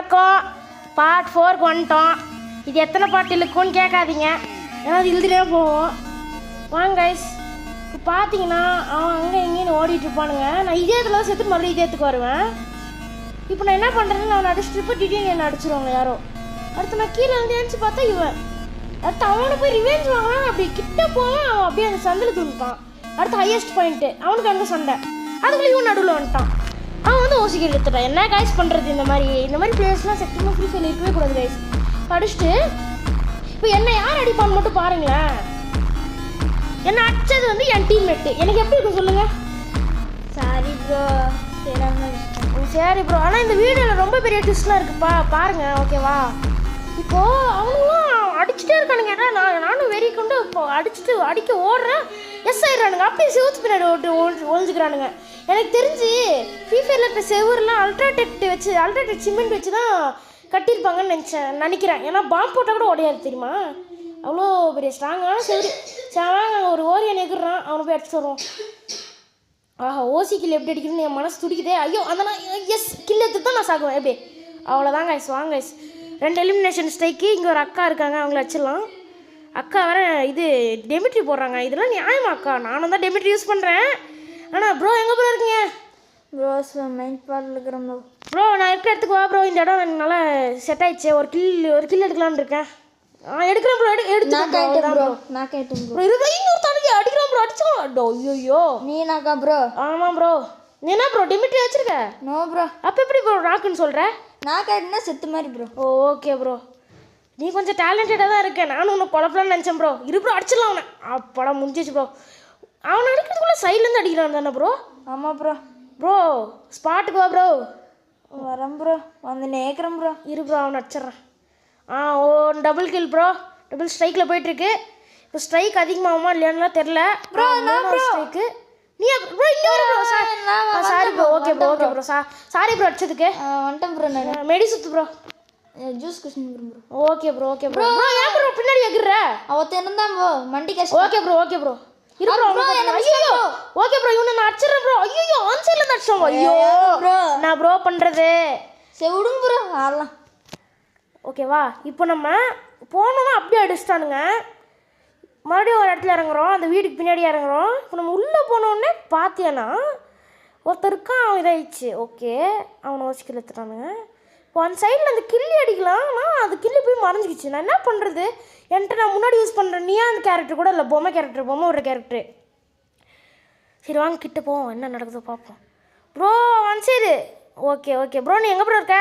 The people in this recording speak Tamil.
வணக்கம். பார்ட் 4க்கு வந்துட்டோம். இது எத்தனை பார்ட் இருக்குன்னு கேட்காதீங்க, ஏன்னா அது எழுதினே போவோம். வாங்க கைஸ். இப்போ பார்த்தீங்கன்னா அவன் அங்கே எங்கேன்னு ஓடிட்டு இருப்பானுங்க. நான் இதே இடத்துல தான் செத்து மறுபடியும் இதே இடத்துக்கு வருவேன். இப்போ நான் என்ன பண்ணுறேன்னு அவனை அடிச்சுட்டு திடீர்னு என்ன அடிச்சிருவாங்க யாரோ. அடுத்து நான் கீழே வந்து நினச்சி பார்த்தா இவன். அடுத்து அவனை போய் ரிவெஞ்ச் வாங்கலாம். அப்படி கிட்ட போவான், அவன் அப்படியே அந்த சந்தில் தூண்டுட்டான். அடுத்து ஹையஸ்ட் பாயிண்ட்டு அவனுக்கு அங்கே சண்டை. அதுக்குள்ளே இவன் நடுவில் வந்துட்டான். அவன் வந்து ஓசிக்க எடுத்துட்டான். என்ன கைஸ் பண்ணுறது? இந்த மாதிரி பிளேஸ்லாம் சத்தியமாக ஃப்ரீ ஃபயர் இருக்கவே கூடாது கைஸ். படிச்சுட்டு இப்போ என்ன யார் அடிப்பான்னு மட்டும் பாருங்களேன். என்ன அடிச்சது வந்து என் டீம்மேட்டு. எனக்கு எப்படி இருக்கும் சொல்லுங்கள்? சாரி ப்ரோ, சரி ப்ரோ. ஆனால் இந்த வீடியோவில் ரொம்ப பெரிய ட்விஸ்ட்லாம் இருக்குப்பா, பாருங்கள் ஓகேவா? இப்போது அவங்களும் அடிச்சுட்டே இருக்கானுங்க. ஏன்னா நானும் வெறி கொண்டு இப்போ அடிக்க ஓடுறேன். எஸ் ஆயிடுறானுங்க. அப்படியே சிவத்து பின்னாடி ஒழிஞ்சுக்கிறானுங்க. எனக்கு தெரிஞ்சு ஃப்ரீ ஃபயரில் இருக்க செவர்லாம் அல்ட்ராடெக் சிமெண்ட் வச்சு தான் கட்டியிருப்பாங்கன்னு நினைக்கிறேன். ஏன்னா பாம்பு போட்டால் கூட உடையாது தெரியுமா? அவ்வளோ பெரிய ஸ்ட்ராங்கான செவரு. சரி ஒரு ஓரியன் எகுறான், அவனை போய் அடிச்சு வருவோம். ஆஹா, ஓசி கில் எப்படி அடிக்கணும்னு என் மனசு துடிக்குதே. ஐயோ அந்த நான் எஸ் கில் எடுத்து தான் நான் சாகுவேன். எப்படி அவ்வளோதான் கைஸ். வாங்க கைஸ், 2 எலிமினேஷன் ஸ்ட்ரைக்கு. இங்கே ஒரு அக்கா இருக்காங்க, அவங்கள வச்சிடலாம். அக்கா வேறு இது டெமிட்ரி போடுறாங்க. இதெல்லாம் நியாயமா அக்கா? நானும் தான் டெமிட்ரி யூஸ் பண்ணுறேன். ஆனால் ப்ரோ எங்கே ப்ரோ இருக்கீங்க? ப்ரோ மெயின் பார்ட்டில் இருக்கிறோம் ப்ரோ. ப்ரோ நான் இருக்கிற இடத்துக்கு வா ப்ரோ. இந்த இடம் எனக்கு நல்லா செட் ஆயிடுச்சு. ஒரு கில் எடுக்கலான்னு இருக்கேன். எடுக்கிறேன் ப்ரோ. நான் கேட்டேன் ப்ரோ. இன்னொரு தனக்கு அடிக்கிறான் ப்ரோ. அடிச்சோம். ஐயோ நீனாக்கா ப்ரோ? ஆமாம் ப்ரோ. நீ என்ன ப்ரோ டெமிட்ரி வச்சிருக்க? No bro. அப்போ எப்படி ப்ரோ ராக்குன்னு சொல்கிற? நான் கேட்டேன்னா செத்து மாதிரி ப்ரோ. ஓகே ப்ரோ, நீ கொஞ்சம் டேலண்டடாக தான் இருக்கேன். நானும் உன்னை குழப்பலான்னு நினச்சேன் ப்ரோ. ப்ரோ அடிச்சிடலாம் அவனை. அப்படா முடிஞ்சிச்சு ப்ரோ. அவனை அடிக்கிறதுக்குள்ளே சைட்லேருந்து அடிக்கிறான் தானே ப்ரோ? ஆமாம் ப்ரோ. ப்ரோ ஸ்பாட்டுக்கு வா ப்ரோ. வரேன் ப்ரோ, வந்து நேக்கிறேன் ப்ரோ. ப்ரோ அவனை அடிச்சிட்றேன். ஓ டபுள் கில் ப்ரோ. டபுள் ஸ்ட்ரைக்கில் போயிட்டுருக்கு. இப்போ ஸ்ட்ரைக் அதிகமாகுமா இல்லையானுலாம் தெரில ப்ரோ. ஸ்ட்ரைக்கு நீ ப்ரோ இங்கே வர bro. Sorry bro. Okay bro. Sorry bro அடிச்சதுக்கு. வந்துட்டேன் ப்ரோ. நான் மெடி சுத்து ப்ரோ. ஜூஸ் குடிச்சு ப்ரோ. Okay bro. ஏன் ப்ரோ பின்னாடி எகுற? அவத்த என்னதான் ப்ரோ வண்டி கஷ்டம். Okay bro. Okay bro. இவனை நான் அடிச்சிடறேன் ப்ரோ. ஐயோ ஆன் சைடில் தான் அடிச்சோம். ஐயோ ப்ரோ நான் ப்ரோ பண்ணுறது. சரி விடுங்க ப்ரோ, ஆடலாம். ஓகேவா? இப்போ நம்ம போனோம்னா அப்படியே அடிச்சிட்டானுங்க. மறுபடியும் ஒரு இடத்துல இறங்குறோம், அந்த வீட்டுக்கு பின்னாடி இறங்குறோம். இப்போ நம்ம உள்ளே போனோடனே பார்த்தேன்னா ஒருத்தருக்கான் அவன் இதாகிடுச்சு. ஓகே அவனை வச்சுக்கில் எடுத்துட்டானுங்க. இப்போ அந்த சைடில் அந்த கில்லி அடிக்கலாம். ஆனால் அது கில்லி போய் மறைஞ்சிக்கிச்சு. நான் என்ன பண்ணுறது? என்கிட்ட நான் முன்னாடி யூஸ் பண்ணுறேன். நீயா அந்த கேரக்டர் கூட இல்லை, பொம்மை ஒரு கேரக்டரு. சரி வாங்க கிட்ட போவோம், என்ன நடக்குதோ பார்ப்போம். Bro one side. Okay bro. நீ எங்கே ப்ரோ இருக்க?